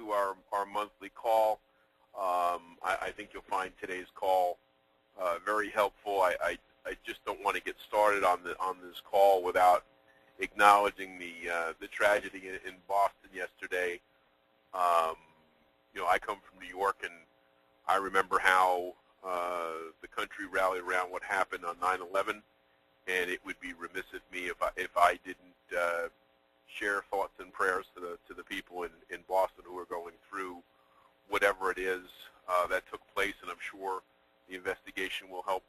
to our monthly call. I think you'll find today's call very helpful. I just don't want to get started on this call without acknowledging the tragedy in Boston yesterday. I come from New York, and I remember how the country rallied around what happened on 9/11, and it would be remiss of me if I didn't share thoughts and prayers to the people in Boston who are going through whatever it is that took place, and I'm sure the investigation will help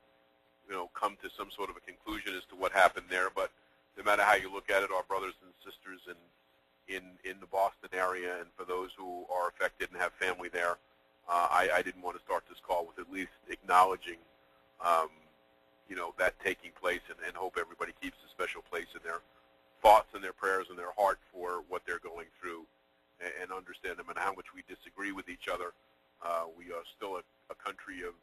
come to some sort of a conclusion as to what happened there. But no matter how you look at it, our brothers and sisters in the Boston area, and for those who are affected and have family there, I didn't want to start this call with at least acknowledging that taking place, and hope everybody keeps a special place in their thoughts and their prayers and their heart for what they're going through, and understand them, and how much we disagree with each other. We are still a country of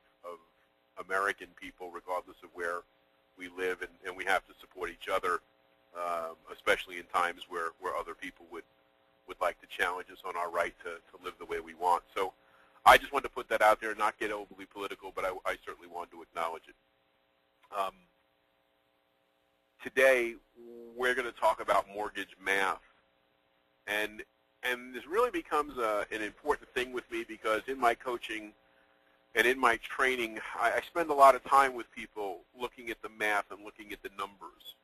American people, regardless of where we live, and we have to support each other, especially in times where other people would like to challenge us on our right to live the way we want. So I just wanted to put that out there, not get overly political, but I certainly wanted to acknowledge it. Today, we're going to talk about mortgage math, and this really becomes an important thing with me, because in my coaching and in my training, I spend a lot of time with people looking at the math and looking at the numbers,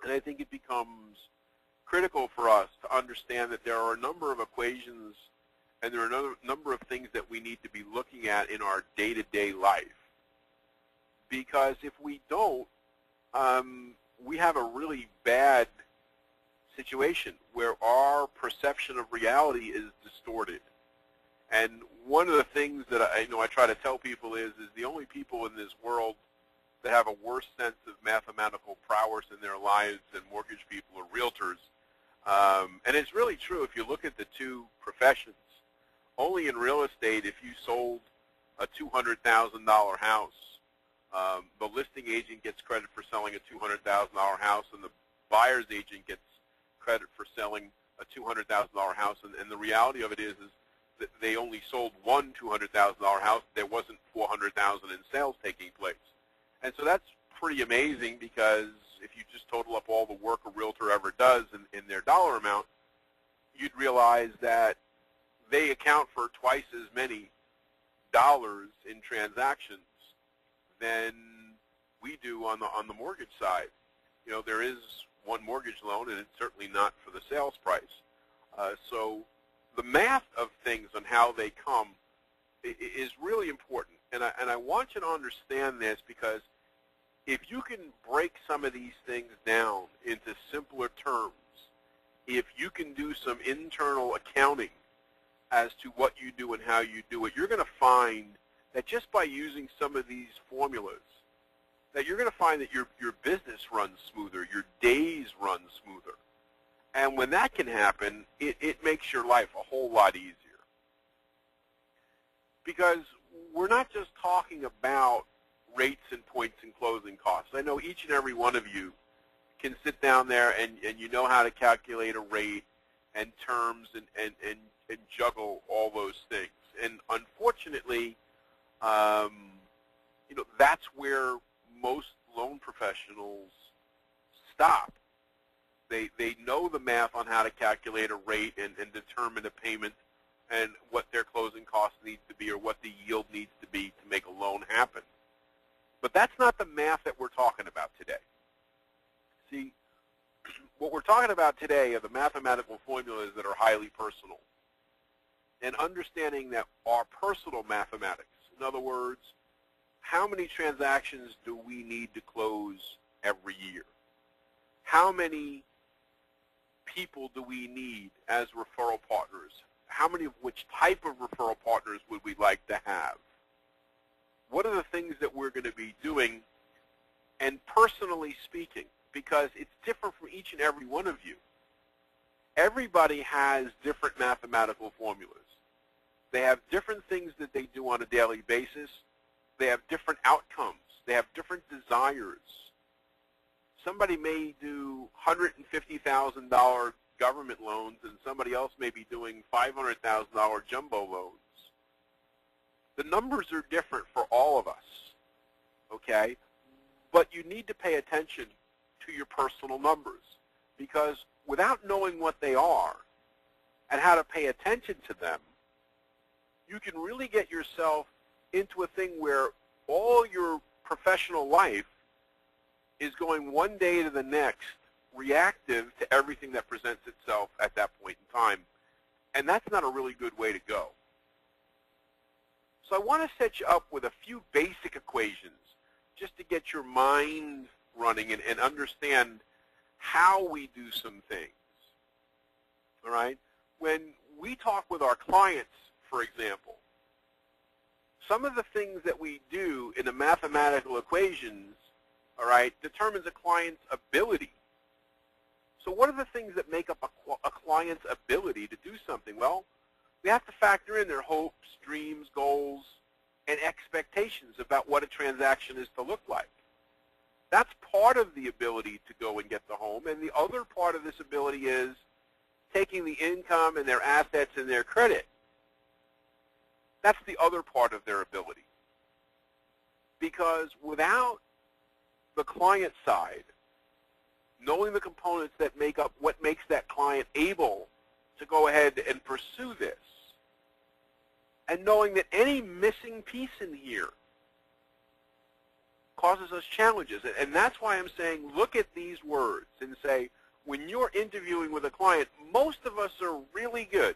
and I think it becomes critical for us to understand that there are a number of equations and there are a number of things that we need to be looking at in our day-to-day life, because if we don't, we have a really bad situation where our perception of reality is distorted. And one of the things that I try to tell people is the only people in this world that have a worse sense of mathematical prowess in their lives than mortgage people are realtors. And it's really true. If you look at the two professions, only in real estate, if you sold a $200,000 house, the listing agent gets credit for selling a $200,000 house, and the buyer's agent gets credit for selling a $200,000 house. And the reality of it is that they only sold one $200,000 house. There wasn't $400,000 in sales taking place. And so that's pretty amazing, because if you just total up all the work a realtor ever does in their dollar amount, you'd realize that they account for twice as many dollars in transactions than we do on the mortgage side. There is one mortgage loan, and it's certainly not for the sales price. So the math of things and how they come is really important. And I want you to understand this, because if you can break some of these things down into simpler terms, if you can do some internal accounting as to what you do and how you do it, you're going to find that just by using some of these formulas, that you're going to find that your business runs smoother, your days run smoother. And when that can happen, it makes your life a whole lot easier. Because we're not just talking about rates and points and closing costs. I know each and every one of you can sit down there and you know how to calculate a rate and terms and juggle all those things. And unfortunately, that's where most loan professionals stop. They know the math on how to calculate a rate and determine a payment and what their closing costs need to be, or what the yield needs to be to make a loan happen. But that's not the math that we're talking about today. See, what we're talking about today are the mathematical formulas that are highly personal, and understanding that our personal mathematics, in other words, how many transactions do we need to close every year? How many people do we need as referral partners? How many of which type of referral partners would we like to have? What are the things that we're going to be doing? And personally speaking, because it's different from each and every one of you, everybody has different mathematical formulas. They have different things that they do on a daily basis. They have different outcomes. They have different desires. Somebody may do $150,000 government loans and somebody else may be doing $500,000 jumbo loans. The numbers are different for all of us, okay? But you need to pay attention to your personal numbers, because without knowing what they are and how to pay attention to them, you can really get yourself into a thing where all your professional life is going one day to the next, reactive to everything that presents itself at that point in time. And that's not a really good way to go. So I want to set you up with a few basic equations just to get your mind running and understand how we do some things. All right? When we talk with our clients, for example, some of the things that we do in the mathematical equations, all right, determines a client's ability. So what are the things that make up a client's ability to do something? Well, we have to factor in their hopes, dreams, goals, and expectations about what a transaction is to look like. That's part of the ability to go and get the home, and the other part of this ability is taking the income and their assets and their credit. That's the other part of their ability. Because without the client side, knowing the components that make up what makes that client able to go ahead and pursue this, and knowing that any missing piece in here causes us challenges. And that's why I'm saying look at these words and say, when you're interviewing with a client, most of us are really good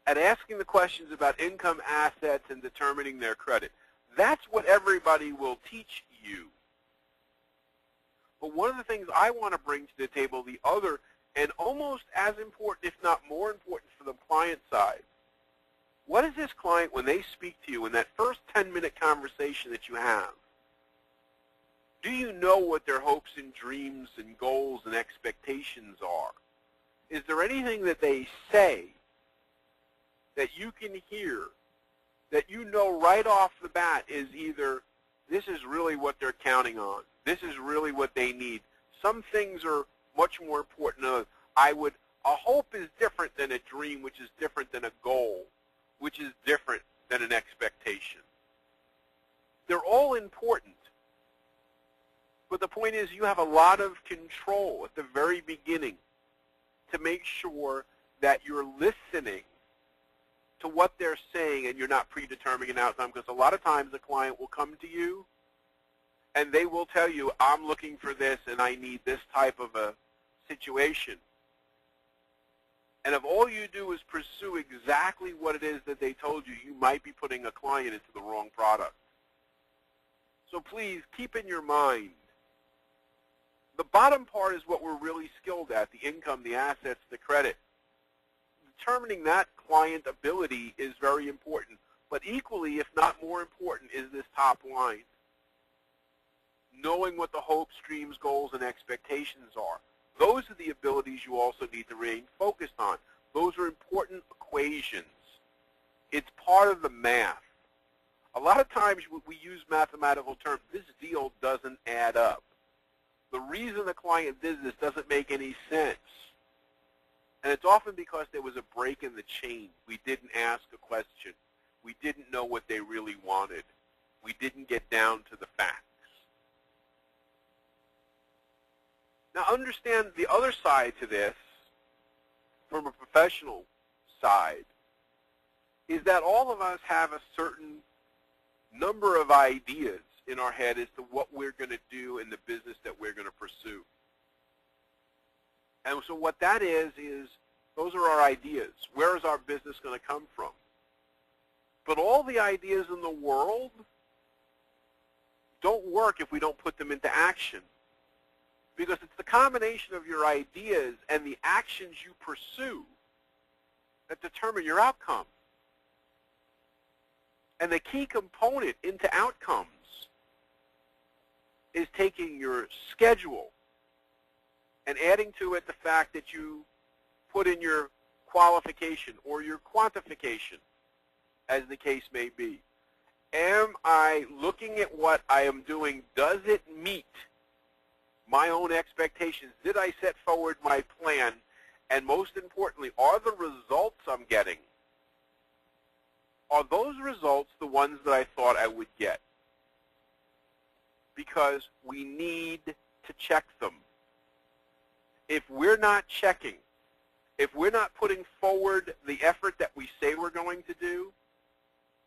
at asking the questions about income, assets, and determining their credit. That's what everybody will teach you. But one of the things I want to bring to the table, the other, and almost as important, if not more important for the client side, what is this client, when they speak to you in that first 10-minute conversation that you have, do you know what their hopes and dreams and goals and expectations are? Is there anything that they say that you can hear that you know right off the bat is either this is really what they're counting on, this is really what they need? Some things are much more important than others. A hope is different than a dream, which is different than a goal, which is different than an expectation. They're all important. But the point is you have a lot of control at the very beginning to make sure that you're listening to what they're saying and you're not predetermining an outcome, because a lot of times the client will come to you and they will tell you, I'm looking for this and I need this type of a situation. And if all you do is pursue exactly what it is that they told you, you might be putting a client into the wrong product. So please keep in your mind, the bottom part is what we're really skilled at, the income, the assets, the credit. Determining that client ability is very important. But equally, if not more important, is this top line. Knowing what the hopes, dreams, goals, and expectations are. Those are the abilities you also need to remain focused on. Those are important equations. It's part of the math. A lot of times we use mathematical terms. This deal doesn't add up. The reason the client did this doesn't make any sense. And it's often because there was a break in the chain. We didn't ask a question. We didn't know what they really wanted. We didn't get down to the facts. Now understand the other side to this, from a professional side, is that all of us have a certain number of ideas in our head as to what we're going to do in the business that we're going to pursue. And so what that is those are our ideas. Where is our business going to come from? But all the ideas in the world don't work if we don't put them into action. Because it's the combination of your ideas and the actions you pursue that determine your outcome. And the key component into outcomes is taking your schedule and adding to it the fact that you put in your qualification or your quantification, as the case may be. Am I looking at what I am doing? Does it meet my own expectations? Did I set forward my plan? And most importantly, are the results I'm getting, are those results the ones that I thought I would get? Because we need to check them. If we're not checking, if we're not putting forward the effort that we say we're going to do,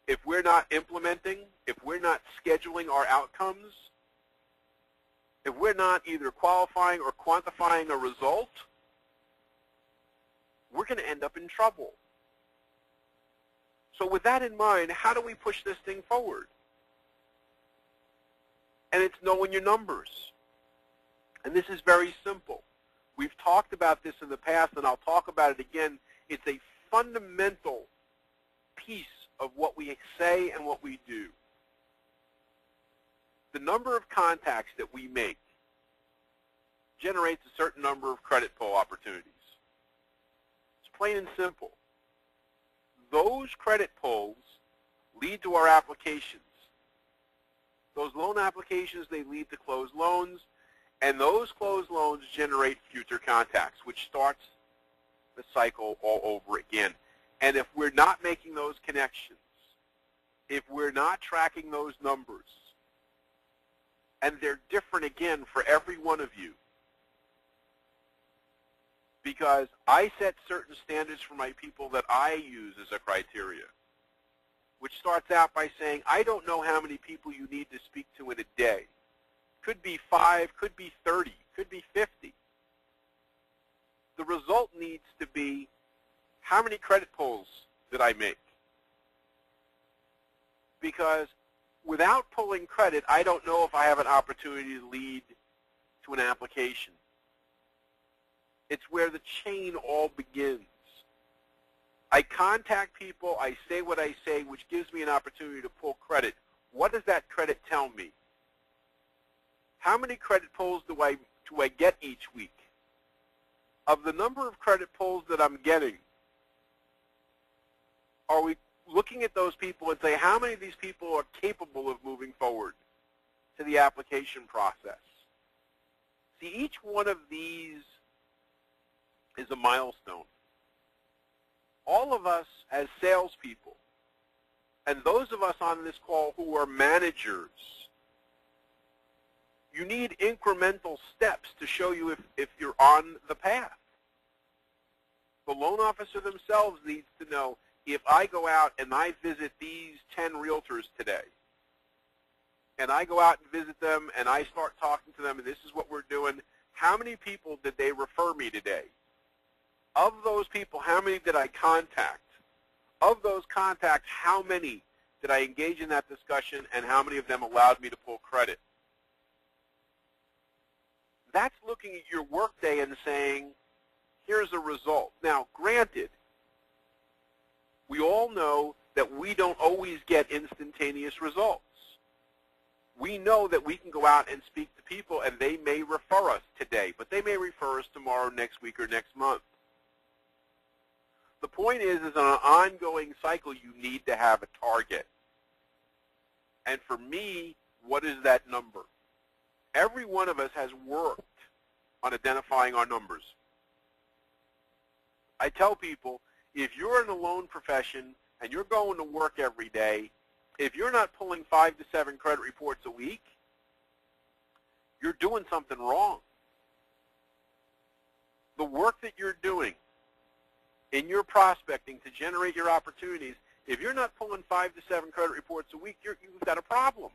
if we're not implementing, if we're not scheduling our outcomes, if we're not either qualifying or quantifying a result, we're going to end up in trouble. So with that in mind, how do we push this thing forward? And it's knowing your numbers. And this is very simple. We've talked about this in the past, and I'll talk about it again. It's a fundamental piece of what we say and what we do. The number of contacts that we make generates a certain number of credit pull opportunities. It's plain and simple. Those credit pulls lead to our applications. Those loan applications, they lead to closed loans, and those closed loans generate future contacts, which starts the cycle all over again. And if we're not making those connections, if we're not tracking those numbers, and they're different again for every one of you, because I set certain standards for my people that I use as a criteria, which starts out by saying, I don't know how many people you need to speak to in a day. Could be 5, could be 30, could be 50. The result needs to be, how many credit pulls did I make? Because without pulling credit, I don't know if I have an opportunity to lead to an application. It's where the chain all begins. I contact people, I say what I say, which gives me an opportunity to pull credit. What does that credit tell me? How many credit pulls do I get each week? Of the number of credit pulls that I'm getting, are we looking at those people and say, how many of these people are capable of moving forward to the application process? See, each one of these is a milestone. All of us as salespeople, and those of us on this call who are managers, you need incremental steps to show you if you're on the path. The loan officer themselves needs to know, if I go out and I visit these 10 realtors today, and I go out and visit them and I start talking to them and this is what we're doing, how many people did they refer me today? Of those people, how many did I contact? Of those contacts, how many did I engage in that discussion, and how many of them allowed me to pull credit? That's looking at your workday and saying, here's a result. Now, granted, we all know that we don't always get instantaneous results. We know that we can go out and speak to people, and they may refer us today, but they may refer us tomorrow, next week, or next month. The point is on an ongoing cycle, you need to have a target. And for me, what is that number? Every one of us has worked on identifying our numbers. I tell people, if you're in the loan profession and you're going to work every day, if you're not pulling 5 to 7 credit reports a week, you're doing something wrong. The work that you're doing in your prospecting to generate your opportunities, if you're not pulling 5 to 7 credit reports a week, you've got a problem.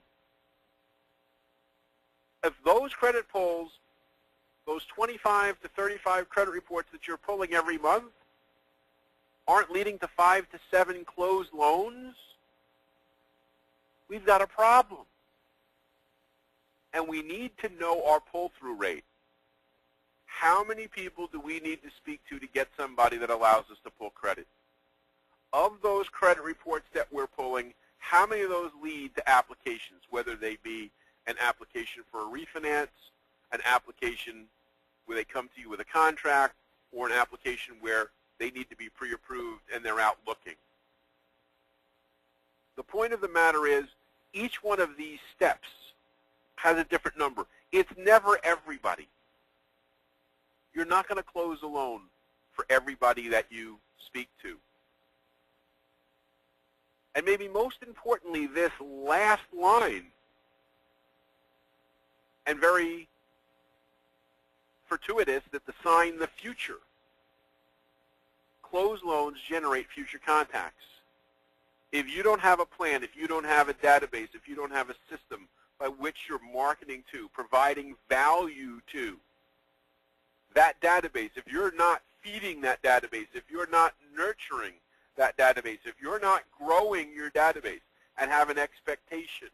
If those credit pulls, those 25 to 35 credit reports that you're pulling every month aren't leading to 5 to 7 closed loans, we've got a problem. And we need to know our pull-through rate. How many people do we need to speak to get somebody that allows us to pull credit? Of those credit reports that we're pulling, how many of those lead to applications, whether they be an application for a refinance, an application where they come to you with a contract, or an application where they need to be pre-approved and they're out looking? The point of the matter is, each one of these steps has a different number. It's never everybody. You're not going to close a loan for everybody that you speak to. And maybe most importantly, this last line, and very fortuitous, that the sign the future. Closed loans generate future contacts. If you don't have a plan, if you don't have a database, if you don't have a system by which you're marketing to, providing value to that database, if you're not feeding that database, if you're not nurturing that database, if you're not growing your database and have an expectation,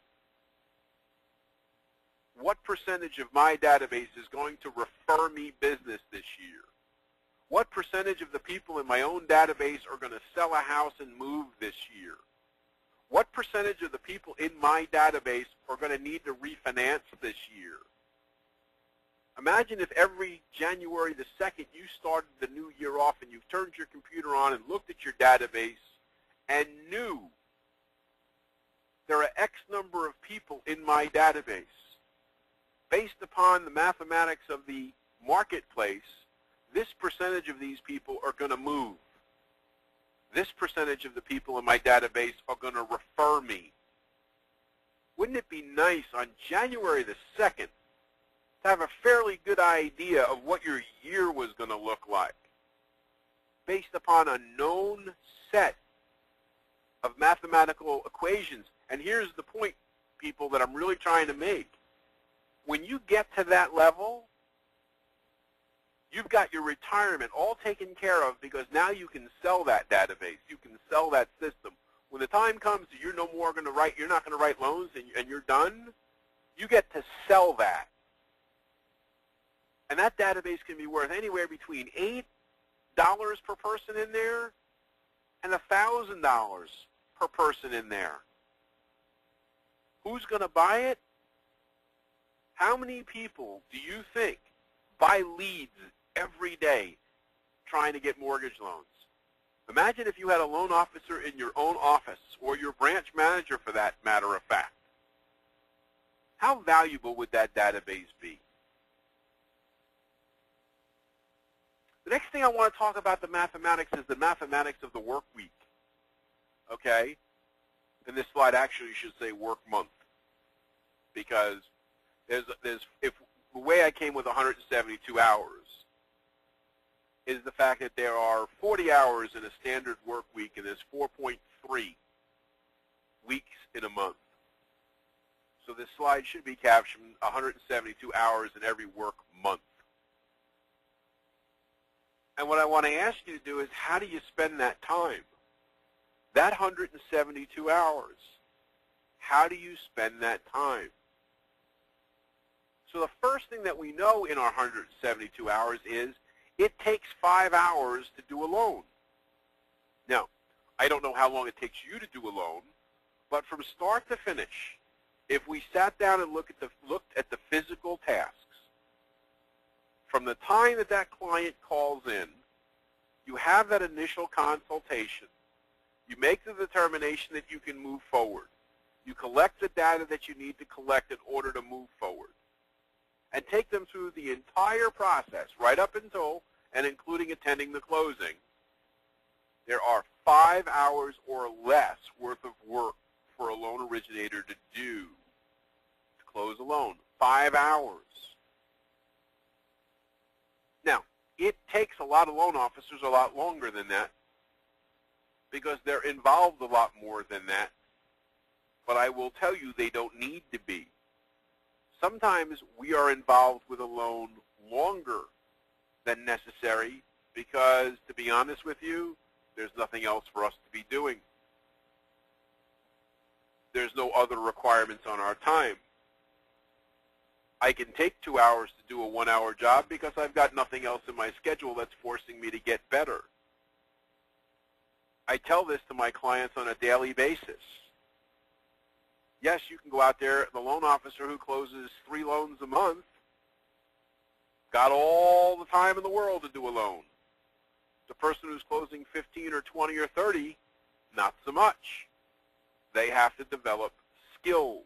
what percentage of my database is going to refer me business this year? What percentage of the people in my own database are going to sell a house and move this year? What percentage of the people in my database are going to need to refinance this year? Imagine if every January the 2nd you started the new year off and you've turned your computer on and looked at your database and knew there are X number of people in my database. Based upon the mathematics of the marketplace, this percentage of these people are going to move. This percentage of the people in my database are going to refer me. Wouldn't it be nice on January the 2nd to have a fairly good idea of what your year was going to look like based upon a known set of mathematical equations? And here's the point, people, that I'm really trying to make. When you get to that level, you've got your retirement all taken care of, because now you can sell that database. You can sell that system. When the time comes that you're no more going to write, you're not going to write loans and you're done, you get to sell that. And that database can be worth anywhere between $8 per person in there and $1,000 per person in there. Who's going to buy it? How many people do you think buy leads every day trying to get mortgage loans? Imagine if you had a loan officer in your own office, or your branch manager for that matter of fact. How valuable would that database be? The next thing I want to talk about the mathematics is the mathematics of the work week. Okay? And this slide actually should say work month, because if the way I came with 172 hours is the fact that there are 40 hours in a standard work week, and there's 4.3 weeks in a month. So this slide should be captioned 172 hours in every work month. And what I want to ask you to do is, how do you spend that time? That 172 hours, how do you spend that time? So the first thing that we know in our 172 hours is it takes 5 hours to do a loan. Now, I don't know how long it takes you to do a loan, but from start to finish, if we sat down and looked at the physical tasks, from the time that that client calls in, you have that initial consultation, you make the determination that you can move forward, you collect the data that you need to collect in order to move forward, and take them through the entire process, right up until and including attending the closing, there are 5 hours or less worth of work for a loan originator to do to close a loan. 5 hours. Now, it takes a lot of loan officers a lot longer than that, because they're involved a lot more than that. But I will tell you, they don't need to be. Sometimes we are involved with a loan longer than necessary because, to be honest with you, there's nothing else for us to be doing. There's no other requirements on our time. I can take 2 hours to do a 1-hour job because I've got nothing else in my schedule that's forcing me to get better. I tell this to my clients on a daily basis. Yes, you can go out there, the loan officer who closes 3 loans a month, got all the time in the world to do a loan. The person who's closing 15 or 20 or 30, not so much. They have to develop skills.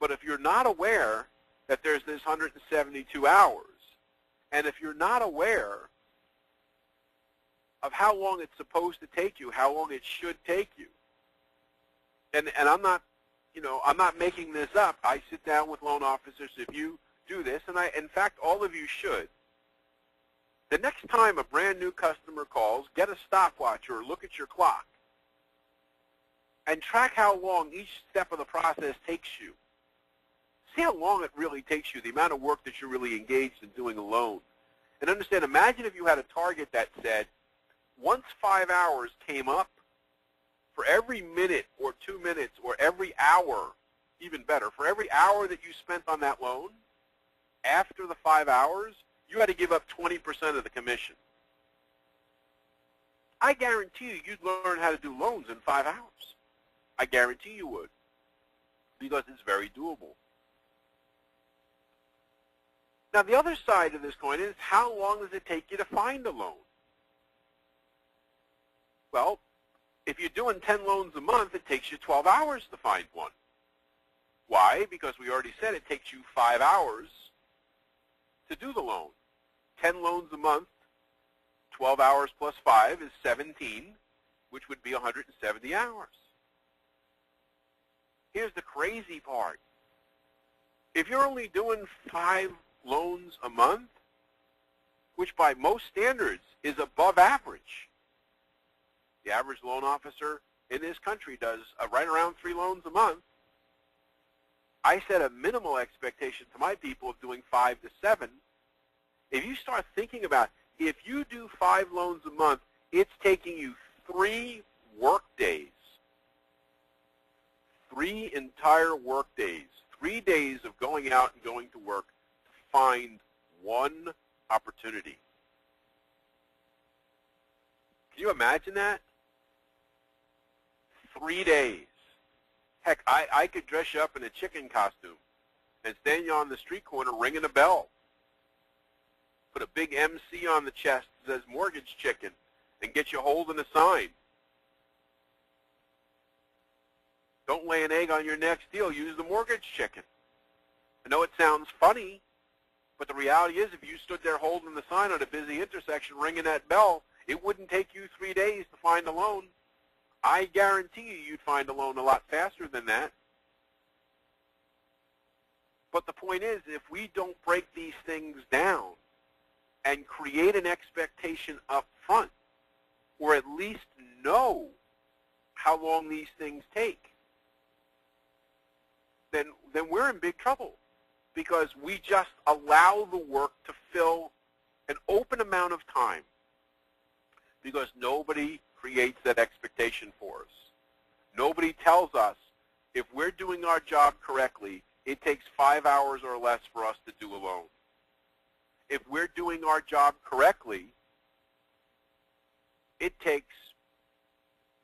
But if you're not aware that there's this 172 hours, and if you're not aware of how long it's supposed to take you, how long it should take you, and I'm not, I'm not making this up. I sit down with loan officers. If you do this, and in fact, all of you should, the next time a brand new customer calls, get a stopwatch or look at your clock and track how long each step of the process takes you. See how long it really takes you, the amount of work that you're really engaged in doing a loan. And understand, imagine if you had a target that said, once 5 hours came up, for every minute or 2 minutes or every hour, even better, for every hour that you spent on that loan, after the 5 hours, you had to give up 20% of the commission. I guarantee you, you'd learn how to do loans in 5 hours. I guarantee you would, because it's very doable. Now, the other side of this coin is, how long does it take you to find a loan? Well, if you're doing 10 loans a month, it takes you 12 hours to find one. Why? Because we already said it takes you 5 hours to do the loan. 10 loans a month, 12 hours plus 5 is 17, which would be 170 hours. Here's the crazy part. If you're only doing 5 loans a month, which by most standards is above average, the average loan officer in this country does right around 3 loans a month. I set a minimal expectation to my people of doing 5 to 7. If you start thinking about, if you do 5 loans a month, it's taking you 3 work days, 3 entire work days, 3 days of going out and going to work to find one opportunity. Can you imagine that? 3 days. Heck, I could dress you up in a chicken costume and stand you on the street corner ringing a bell. Put a big MC on the chest that says mortgage chicken and get you holding a sign. Don't lay an egg on your next deal. Use the mortgage chicken. I know it sounds funny, but the reality is if you stood there holding the sign on a busy intersection ringing that bell, it wouldn't take you 3 days to find a loan. I guarantee you you'd find a loan a lot faster than that. But the point is, if we don't break these things down and create an expectation up front, or at least know how long these things take, then we're in big trouble, because we just allow the work to fill an open amount of time, because nobody creates that expectation for us. Nobody tells us if we're doing our job correctly, it takes 5 hours or less for us to do a loan. If we're doing our job correctly, it takes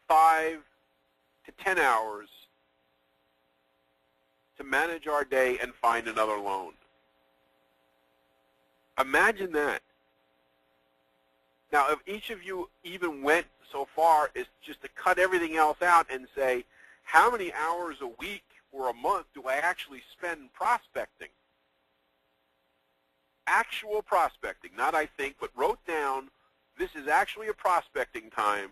5 to 10 hours to manage our day and find another loan. Imagine that. Now, if each of you even went so far as just to cut everything else out and say, how many hours a week or a month do I actually spend prospecting? Actual prospecting, not I think, but wrote down, this is actually a prospecting time,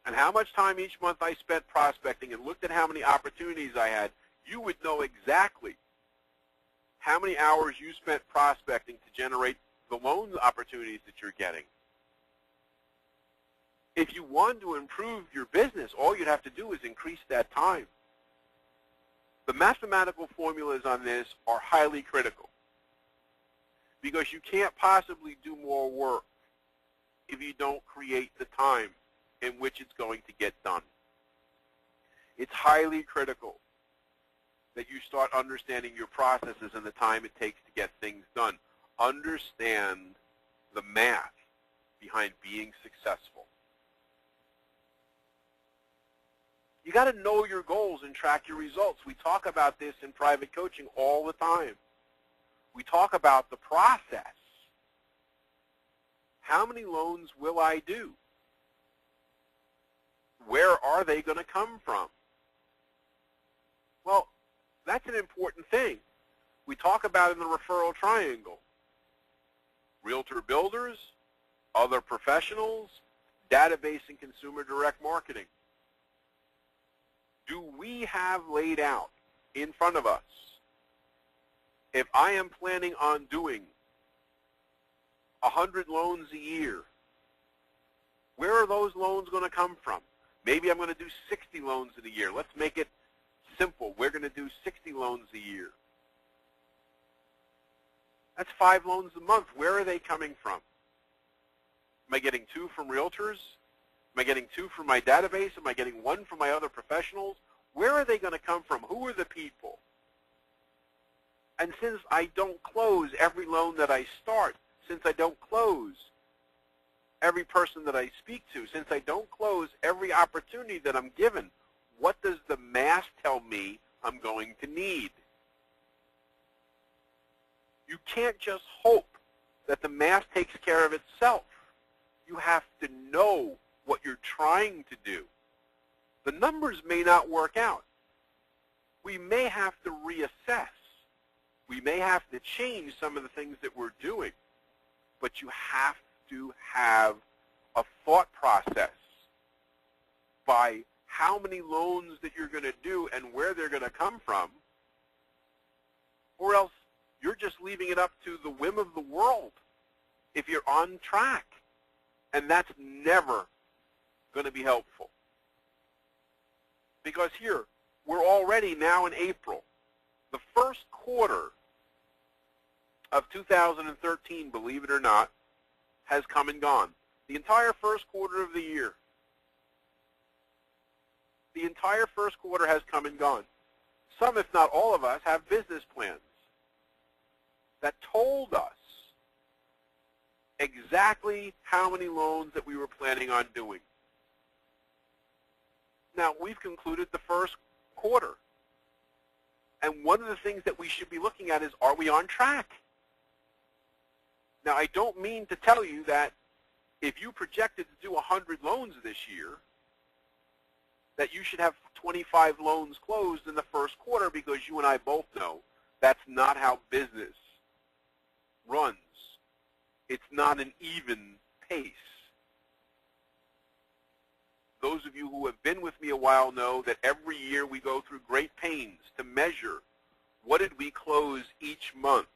and how much time each month I spent prospecting, and looked at how many opportunities I had, you would know exactly how many hours you spent prospecting to generate the loan opportunities that you're getting. If you want to improve your business, all you'd have to do is increase that time. The mathematical formulas on this are highly critical, because you can't possibly do more work if you don't create the time in which it's going to get done. It's highly critical that you start understanding your processes and the time it takes to get things done. Understand the math behind being successful. You got to know your goals and track your results. We talk about this in private coaching all the time. We talk about the process. How many loans will I do? Where are they going to come from? Well, That's an important thing. We talk about in the referral triangle. Realtor builders, other professionals, database and consumer direct marketing. Do we have laid out in front of us, if I am planning on doing 100 loans a year, where are those loans going to come from? Maybe I'm going to do 60 loans in a year. Let's make it simple. We're going to do 60 loans a year. That's 5 loans a month. Where are they coming from? Am I getting 2 from realtors? Am I getting 2 from my database? Am I getting 1 from my other professionals? Where are they going to come from? Who are the people? And since I don't close every loan that I start, since I don't close every person that I speak to, since I don't close every opportunity that I'm given, what does the math tell me I'm going to need? You can't just hope that the math takes care of itself. You have to know what you're trying to do. The numbers may not work out. We may have to reassess. We may have to change some of the things that we're doing. But you have to have a thought process by how many loans that you're going to do and where they're going to come from, or else you're just leaving it up to the whim of the world if you're on track. And that's never going to be helpful. Because here, we're already now in April. The first quarter of 2013, believe it or not, has come and gone. The entire first quarter of the year. The entire first quarter has come and gone. Some, if not all of us, have business plans that told us exactly how many loans that we were planning on doing. Now, we've concluded the first quarter. And one of the things that we should be looking at is, are we on track? Now, I don't mean to tell you that if you projected to do 100 loans this year, that you should have 25 loans closed in the first quarter, because you and I both know that's not how business runs. It's not an even pace. Those of you who have been with me a while know that every year we go through great pains to measure what did we close each month.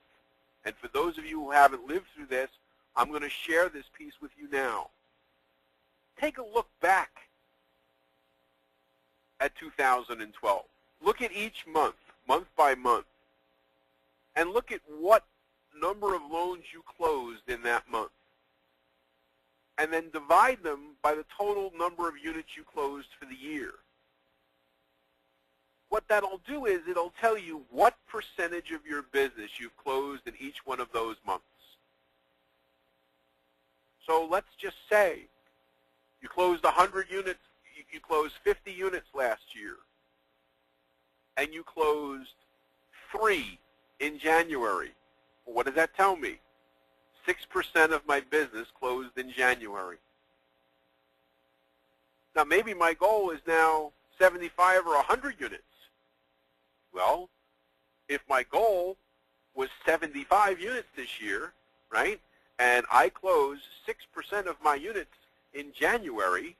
And for those of you who haven't lived through this, I'm going to share this piece with you now. Take a look back at 2012. Look at each month, month by month, and look at what number of loans you closed in that month. And then divide them by the total number of units you closed for the year. What that'll do is it'll tell you what percentage of your business you've closed in each one of those months. So let's just say you closed 100 units, you closed 50 units last year, and you closed 3 in January. Well, what does that tell me? 6% of my business closed in January. Now, maybe my goal is now 75 or 100 units. Well, if my goal was 75 units this year, right, and I closed 6% of my units in January,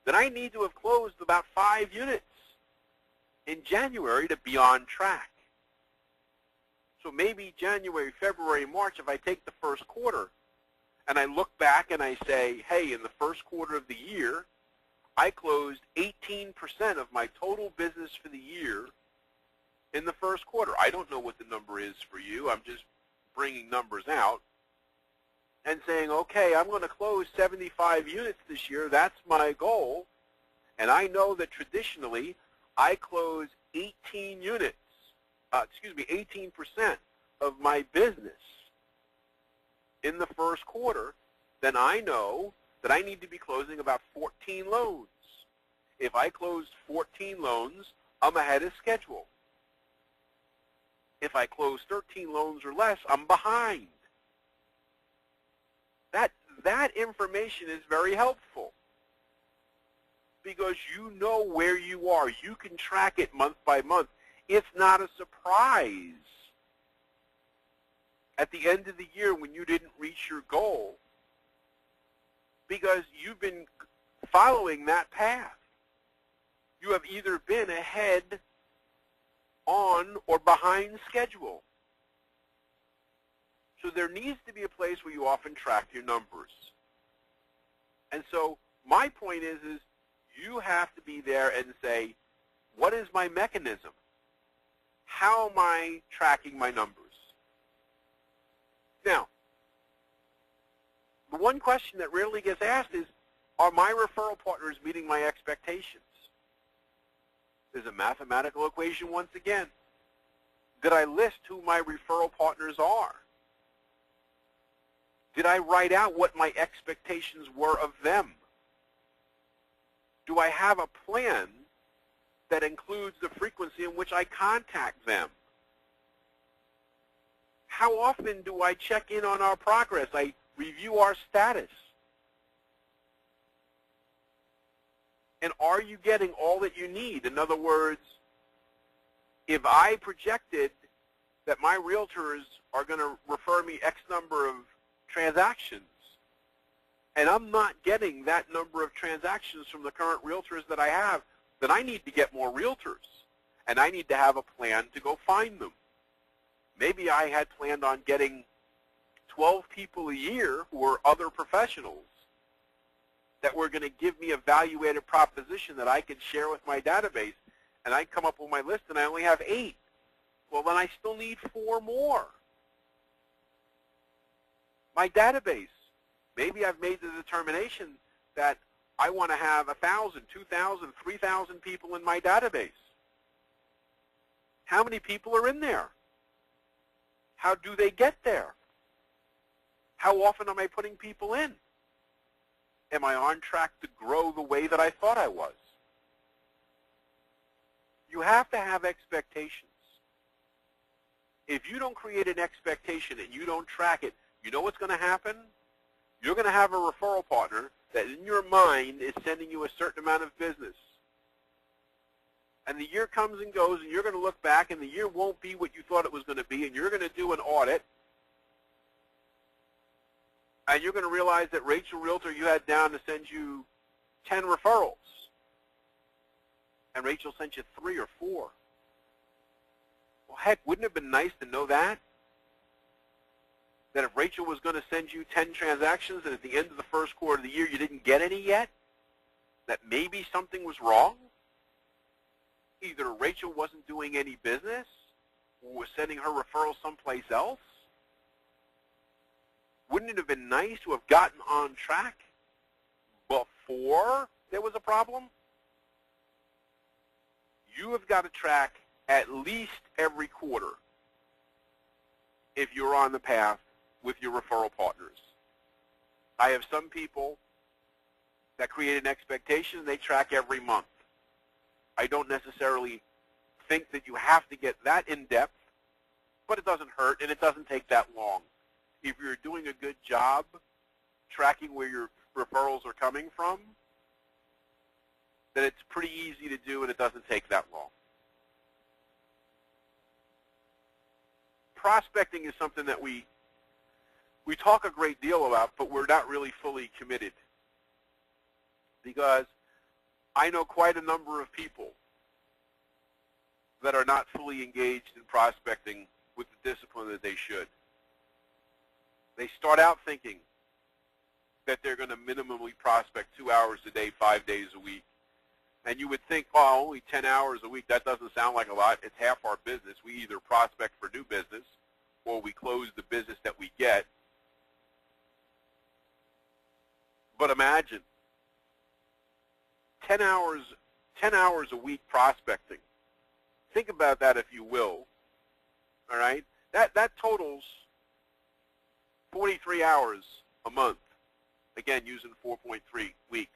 then I need to have closed about 5 units in January to be on track. So maybe January, February, March, if I take the first quarter and I look back and I say, hey, in the first quarter of the year, I closed 18% of my total business for the year in the first quarter. I don't know what the number is for you. I'm just bringing numbers out and saying, okay, I'm going to close 75 units this year. That's my goal. And I know that traditionally I close 18 units. 18% of my business in the first quarter, then I know that I need to be closing about 14 loans. If I closed 14 loans, I'm ahead of schedule. If I close 13 loans or less, I'm behind. That information is very helpful because you know where you are. You can track it month by month. it's not a surprise at the end of the year when you didn't reach your goal, because you've been following that path. You have either been ahead, on, or behind schedule. So there needs to be a place where you often track your numbers. And so my point is you have to be there and say, what is my mechanism? How am I tracking my numbers? Now, the one question that rarely gets asked is, are my referral partners meeting my expectations? There's a mathematical equation once again. Did I list who my referral partners are? Did I write out what my expectations were of them? Do I have a plan that includes the frequency in which I contact them? How often do I check in on our progress? I review our status. And are you getting all that you need? In other words, if I projected that my realtors are going to refer me X number of transactions, and I'm not getting that number of transactions from the current realtors that I have, then I need to get more realtors, and I need to have a plan to go find them. Maybe I had planned on getting 12 people a year who are other professionals that were going to give me a value-added proposition that I could share with my database, and I come up with my list and I only have 8. Well, then I still need 4 more. My database, maybe I've made the determination that I want to have 1,000, 2,000, 3,000 people in my database. How many people are in there? How do they get there? How often am I putting people in? Am I on track to grow the way that I thought I was? You have to have expectations. If you don't create an expectation and you don't track it, you know what's going to happen? You're going to have a referral partner that in your mind is sending you a certain amount of business. And the year comes and goes, and you're going to look back, and the year won't be what you thought it was going to be, and you're going to do an audit, and you're going to realize that Rachel Realtor, you had down to send you 10 referrals, and Rachel sent you 3 or 4. Well, heck, wouldn't it have been nice to know that? That if Rachel was going to send you 10 transactions and at the end of the first quarter of the year you didn't get any yet, that maybe something was wrong? Either Rachel wasn't doing any business or was sending her referrals someplace else? Wouldn't it have been nice to have gotten on track before there was a problem? You have got to track at least every quarter if you're on the path with your referral partners. I have some people that create an expectation, they track every month. I don't necessarily think that you have to get that in-depth, but it doesn't hurt and it doesn't take that long. If you're doing a good job tracking where your referrals are coming from, then it's pretty easy to do and it doesn't take that long. Prospecting is something that we talk a great deal about, but we're not really fully committed, because I know quite a number of people that are not fully engaged in prospecting with the discipline that they should. They start out thinking that they're going to minimally prospect 2 hours a day, 5 days a week. And you would think, oh, only 10 hours a week, that doesn't sound like a lot. It's half our business. We either prospect for new business or we close the business that we get. But imagine 10 hours a week prospecting. Think about that, if you will. All right? That totals 43 hours a month. Again, using 4.3 weeks.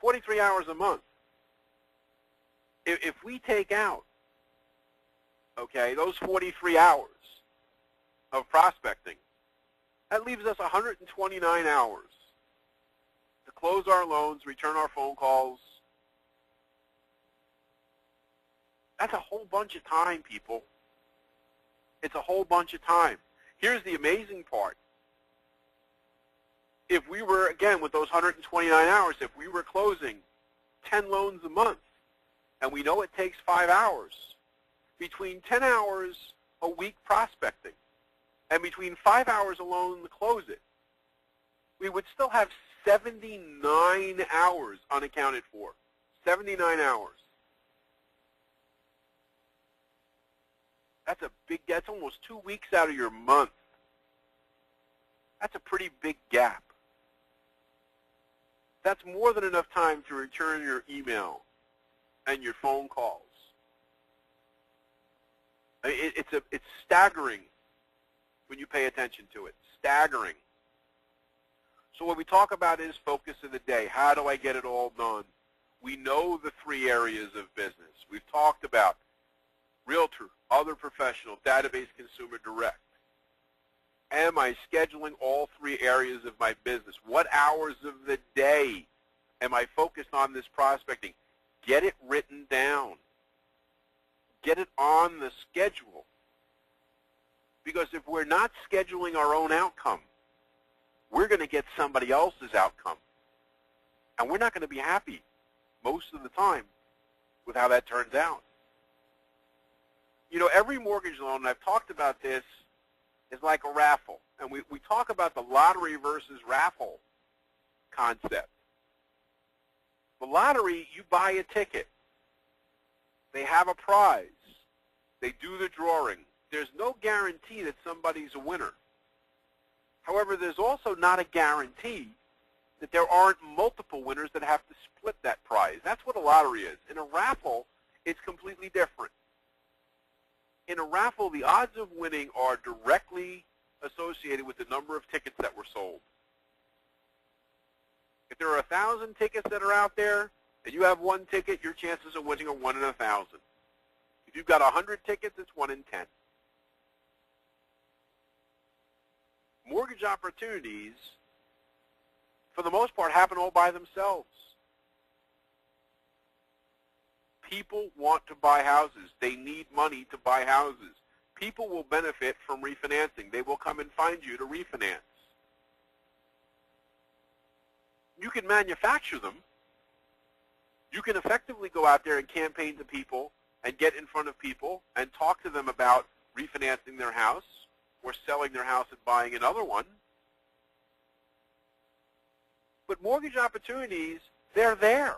43 hours a month. If we take out, okay, those 43 hours of prospecting, that leaves us 129 hours to close our loans, return our phone calls. That's a whole bunch of time, people. It's a whole bunch of time. Here's the amazing part. If we were, again, with those 129 hours, if we were closing 10 loans a month, and we know it takes 5 hours, between 10 hours a week prospecting and between 5 hours alone to close it, we would still have 79 hours unaccounted for. 79 hours. That's almost 2 weeks out of your month. That's a pretty big gap. That's more than enough time to return your email and your phone calls. It's staggering when you pay attention to it. Staggering. So what we talk about is focus of the day. How do I get it all done? We know the 3 areas of business. We've talked about realtor, other professional, database, consumer direct. Am I scheduling all 3 areas of my business? What hours of the day am I focused on this prospecting? Get it written down. Get it on the schedule. Because if we're not scheduling our own outcome, we're going to get somebody else's outcome. And we're not going to be happy most of the time with how that turns out. You know, every mortgage loan, and I've talked about this, is like a raffle. And we talk about the lottery versus raffle concept. The lottery, you buy a ticket. They have a prize. They do the drawing. There's no guarantee that somebody's a winner. However, there's also not a guarantee that there aren't multiple winners that have to split that prize. That's what a lottery is. In a raffle, it's completely different. In a raffle, the odds of winning are directly associated with the number of tickets that were sold. If there are 1,000 tickets that are out there, and you have 1 ticket, your chances of winning are 1 in 1,000. If you've got 100 tickets, it's 1 in 10. Mortgage opportunities, for the most part, happen all by themselves. People want to buy houses. They need money to buy houses. People will benefit from refinancing. They will come and find you to refinance. You can manufacture them. You can effectively go out there and campaign to people and get in front of people and talk to them about refinancing their house or selling their house and buying another one. But mortgage opportunities, they're there.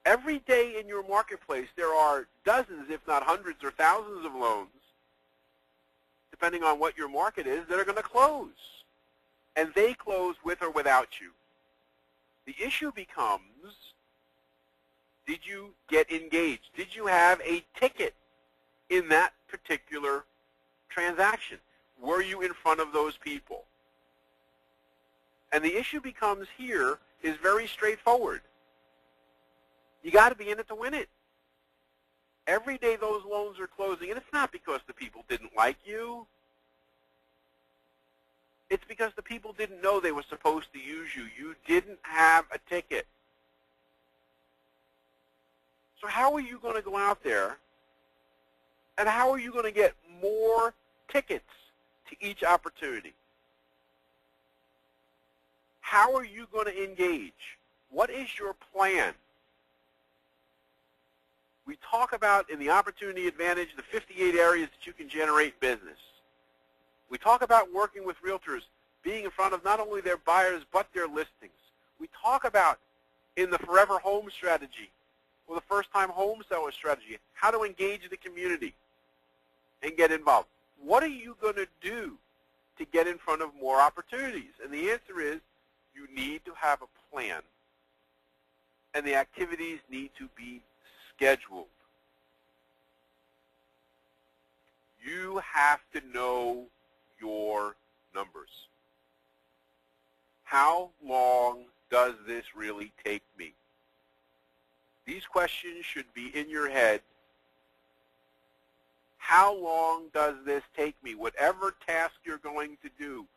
Every day in your marketplace, there are dozens, if not hundreds or thousands of loans, depending on what your market is, that are going to close. And they close with or without you. The issue becomes, did you get engaged? Did you have a ticket in that particular transaction? Were you in front of those people? And the issue becomes here is very straightforward. You got to be in it to win it. Every day those loans are closing, and it's not because the people didn't like you. It's because the people didn't know they were supposed to use you. You didn't have a ticket. So how are you going to go out there, and how are you going to get more tickets to each opportunity? How are you going to engage? What is your plan? We talk about in the Opportunity Advantage the 58 areas that you can generate business. We talk about working with realtors, being in front of not only their buyers but their listings. We talk about in the Forever Home strategy or the first-time home seller strategy how to engage the community and get involved. What are you going to do to get in front of more opportunities? And the answer is you need to have a plan, and the activities need to be scheduled. You have to know your numbers. How long does this really take me? These questions should be in your head. How long does this take me? Whatever task you're going to do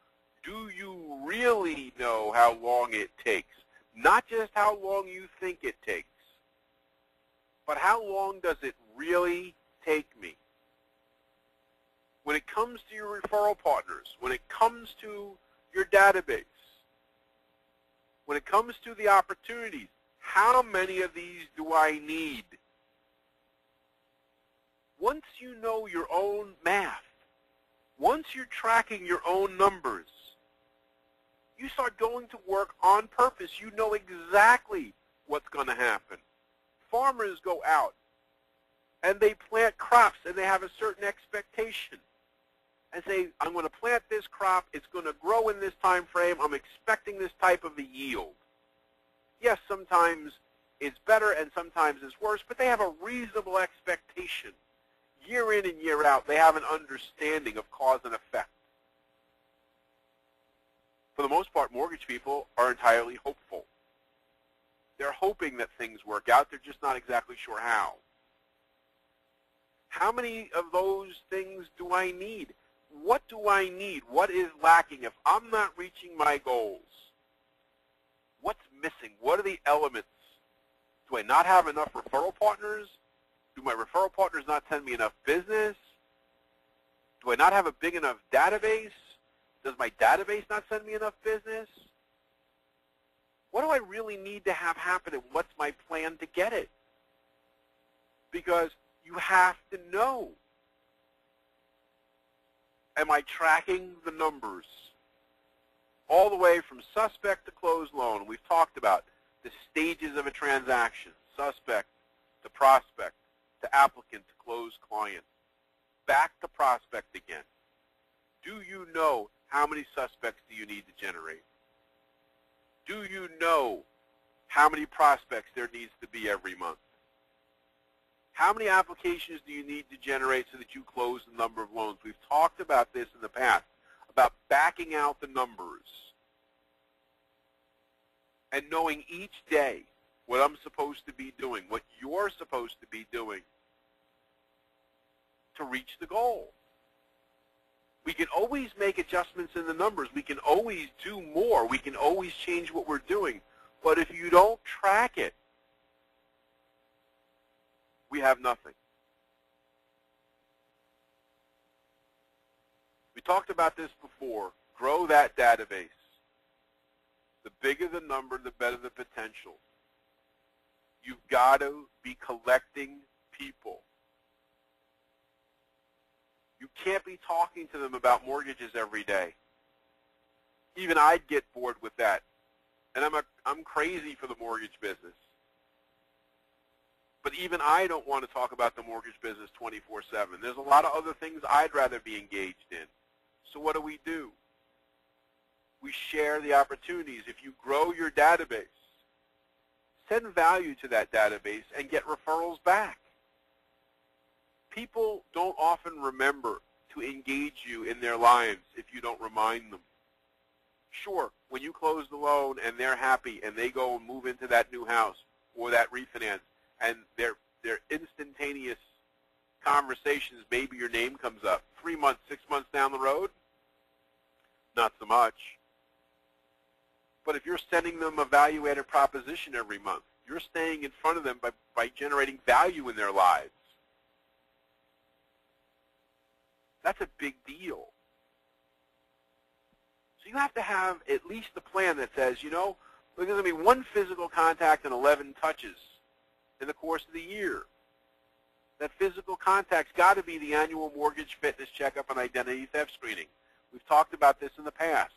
you really know how long it takes? Not just how long you think it takes. but how long does it really take me? When it comes to your referral partners, when it comes to your database, when it comes to the opportunities, how many of these do I need? Once you know your own math, once you're tracking your own numbers, you start going to work on purpose. You know exactly what's going to happen. Farmers go out and they plant crops and they have a certain expectation and say, I'm going to plant this crop, it's going to grow in this time frame, I'm expecting this type of a yield. Yes, sometimes it's better and sometimes it's worse, but they have a reasonable expectation. Year in and year out, they have an understanding of cause and effect. For the most part, mortgage people are entirely hopeful. They're hoping that things work out. They're just not exactly sure how. How many of those things do I need? What do I need? What is lacking? If I'm not reaching my goals, what's missing? What are the elements? Do I not have enough referral partners? Do my referral partners not send me enough business? Do I not have a big enough database? Does my database not send me enough business? What do I really need to have happen, and what's my plan to get it? Because you have to know. Am I tracking the numbers? All the way from suspect to closed loan. We've talked about the stages of a transaction, suspect to prospect to applicant to closed client. Back to prospect again. Do you know how many suspects do you need to generate? Do you know how many prospects there needs to be every month? How many applications do you need to generate so that you close the number of loans? We've talked about this in the past, about backing out the numbers and knowing each day what I'm supposed to be doing, what you're supposed to be doing to reach the goal. We can always make adjustments in the numbers. We can always do more. We can always change what we're doing. But if you don't track it, we have nothing. We talked about this before. Grow that database. The bigger the number, the better the potential. You've got to be collecting people. You can't be talking to them about mortgages every day. Even I'd get bored with that. And I'm crazy for the mortgage business. But even I don't want to talk about the mortgage business 24/7. There's a lot of other things I'd rather be engaged in. So what do? We share the opportunities. If you grow your database, send value to that database and get referrals back. People don't often remember to engage you in their lives if you don't remind them. Sure, when you close the loan and they're happy and they go and move into that new house or that refinance and their instantaneous conversations, maybe your name comes up. 3 months, 6 months down the road, not so much. But if you're sending them a value-added proposition every month, you're staying in front of them by generating value in their lives. That's a big deal. So you have to have at least a plan that says, you know, there's going to be 1 physical contact and 11 touches in the course of the year. That physical contact's got to be the annual mortgage fitness checkup and identity theft screening. We've talked about this in the past.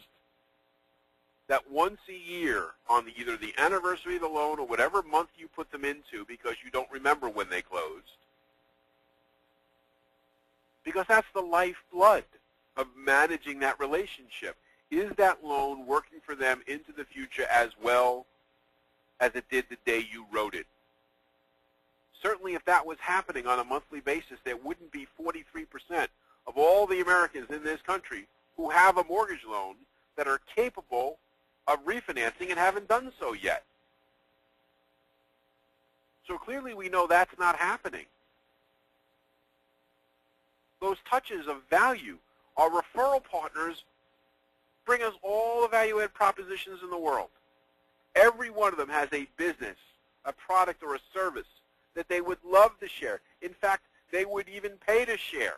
That once a year on either the anniversary of the loan or whatever month you put them into because you don't remember when they closed, because that's the lifeblood of managing that relationship. Is that loan working for them into the future as well as it did the day you wrote it? Certainly if that was happening on a monthly basis, there wouldn't be 43% of all the Americans in this country who have a mortgage loan that are capable of refinancing and haven't done so yet. So clearly we know that's not happening. Those touches of value, our referral partners bring us all the value-add propositions in the world. Every one of them has a business, a product, or a service that they would love to share. In fact, they would even pay to share.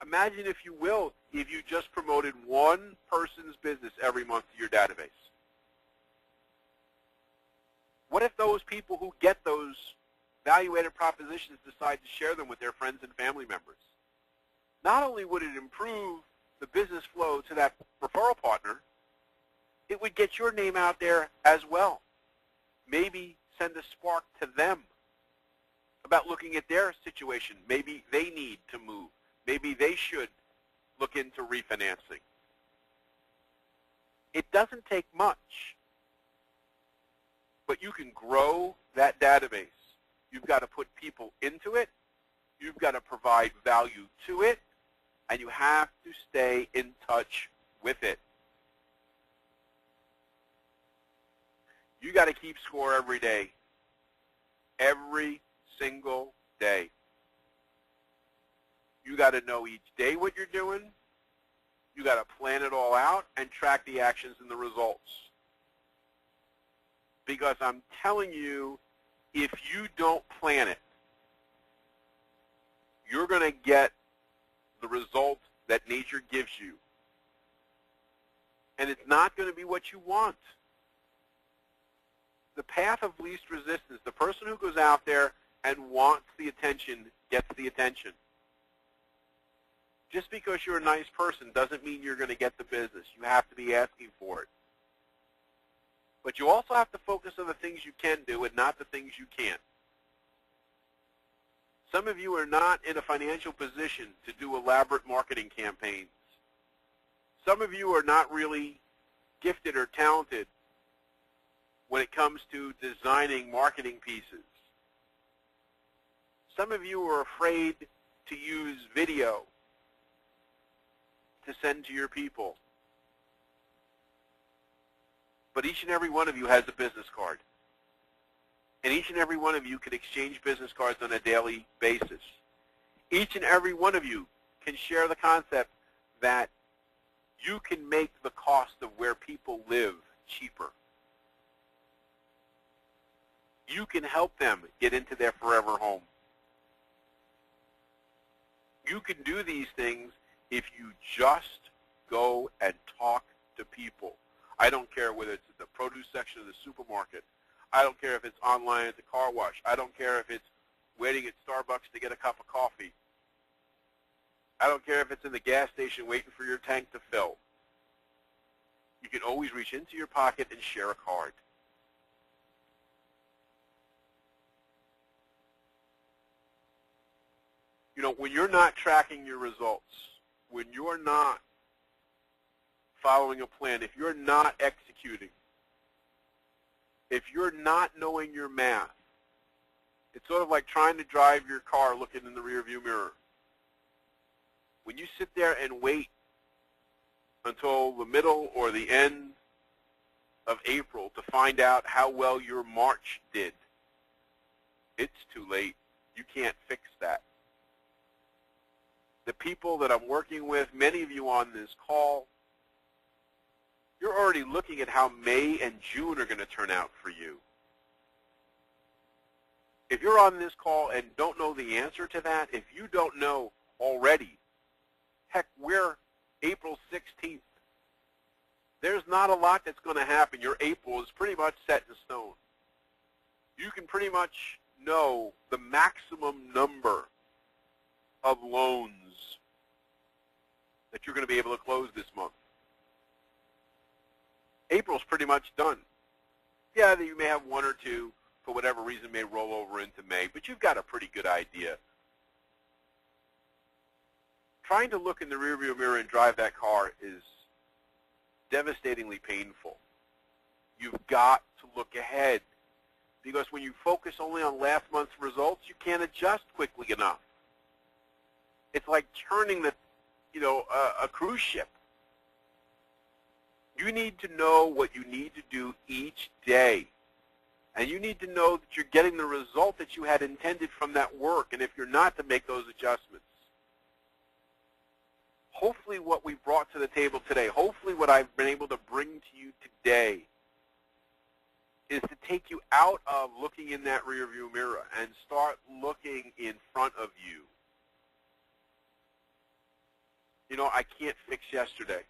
Imagine, if you will, if you just promoted one person's business every month to your database. What if those people who get those value-added propositions decide to share them with their friends and family members? Not only would it improve the business flow to that referral partner, it would get your name out there as well. Maybe send a spark to them about looking at their situation. Maybe they need to move. Maybe they should look into refinancing. It doesn't take much, but you can grow that database. You've got to put people into it. You've got to provide value to it, and you have to stay in touch with it. You got to keep score every day, every single day. You got to know each day what you're doing. You got to plan it all out and track the actions and the results. Because I'm telling you, if you don't plan it, you're going to get the result that nature gives you. And it's not going to be what you want. The path of least resistance, the person who goes out there and wants the attention gets the attention. Just because you're a nice person doesn't mean you're going to get the business. You have to be asking for it. But you also have to focus on the things you can do and not the things you can't. Some of you are not in a financial position to do elaborate marketing campaigns. Some of you are not really gifted or talented when it comes to designing marketing pieces. Some of you are afraid to use video to send to your people. But each and every one of you has a business card. And each and every one of you can exchange business cards on a daily basis. Each and every one of you can share the concept that you can make the cost of where people live cheaper. You can help them get into their forever home. You can do these things if you just go and talk to people. I don't care whether it's in the produce section of the supermarket. I don't care if it's online at the car wash. I don't care if it's waiting at Starbucks to get a cup of coffee. I don't care if it's in the gas station waiting for your tank to fill. You can always reach into your pocket and share a card. You know, when you're not tracking your results, when you're not following a plan, if you're not executing, if you're not knowing your math, it's sort of like trying to drive your car looking in the rearview mirror. When you sit there and wait until the middle or the end of April to find out how well your March did, it's too late. You can't fix that. The people that I'm working with, many of you on this call, you're already looking at how May and June are going to turn out for you. If you're on this call and don't know the answer to that, if you don't know already, heck, we're April 16th. There's not a lot that's going to happen. Your April is pretty much set in stone. You can pretty much know the maximum number of loans that you're going to be able to close this month. April's pretty much done. Yeah, you may have one or two, for whatever reason, may roll over into May, but you've got a pretty good idea. Trying to look in the rearview mirror and drive that car is devastatingly painful. You've got to look ahead, because when you focus only on last month's results, you can't adjust quickly enough. It's like turning a cruise ship. You need to know what you need to do each day. And you need to know that you're getting the result that you had intended from that work, and if you're not, to make those adjustments. Hopefully what we brought to the table today, hopefully what I've been able to bring to you today, is to take you out of looking in that rearview mirror and start looking in front of you. You know, I can't fix yesterday,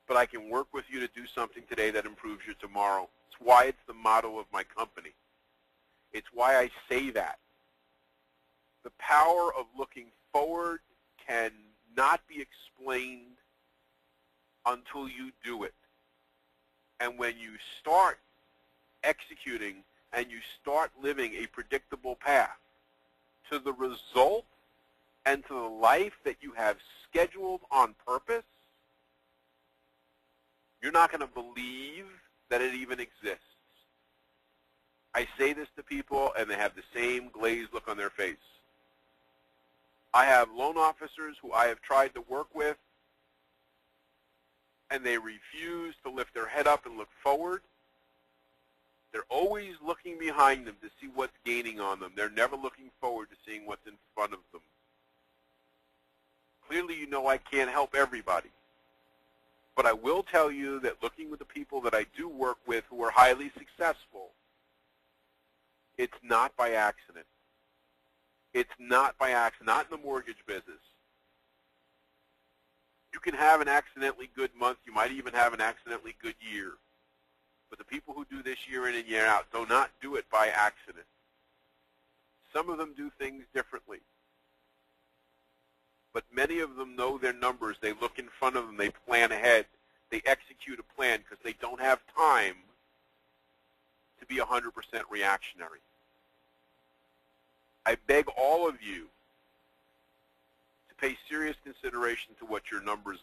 but I can work with you to do something today that improves your tomorrow. It's why it's the motto of my company. It's why I say that. The power of looking forward can not be explained until you do it. And when you start executing and you start living a predictable path to the result and to the life that you have scheduled on purpose, you're not going to believe that it even exists. I say this to people, and they have the same glazed look on their face. I have loan officers who I have tried to work with, and they refuse to lift their head up and look forward. They're always looking behind them to see what's gaining on them. They're never looking forward to seeing what's in front of them. Clearly, you know I can't help everybody. But I will tell you that looking with the people that I do work with who are highly successful, it's not by accident. It's not by accident, not in the mortgage business. You can have an accidentally good month. You might even have an accidentally good year. But the people who do this year in and year out do not do it by accident. Some of them do things differently. But many of them know their numbers. They look in front of them. They plan ahead. They execute a plan because they don't have time to be 100% reactionary. I beg all of you to pay serious consideration to what your numbers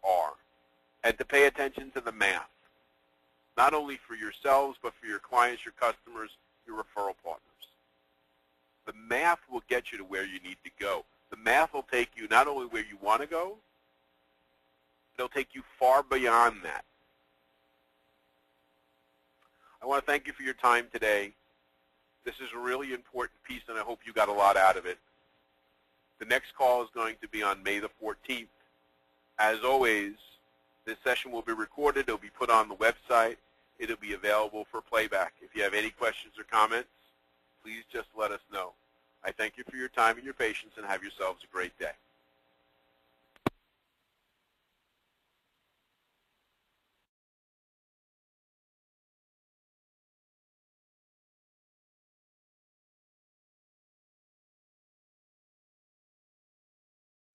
are, and to pay attention to the math, not only for yourselves, but for your clients, your customers, your referral partners. The math will get you to where you need to go. The math will take you not only where you want to go, it'll take you far beyond that. I want to thank you for your time today. This is a really important piece, and I hope you got a lot out of it. The next call is going to be on May the 14th. As always, this session will be recorded. It will be put on the website. It will be available for playback. If you have any questions or comments, please just let us know. I thank you for your time and your patience, and have yourselves a great day.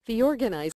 The organizer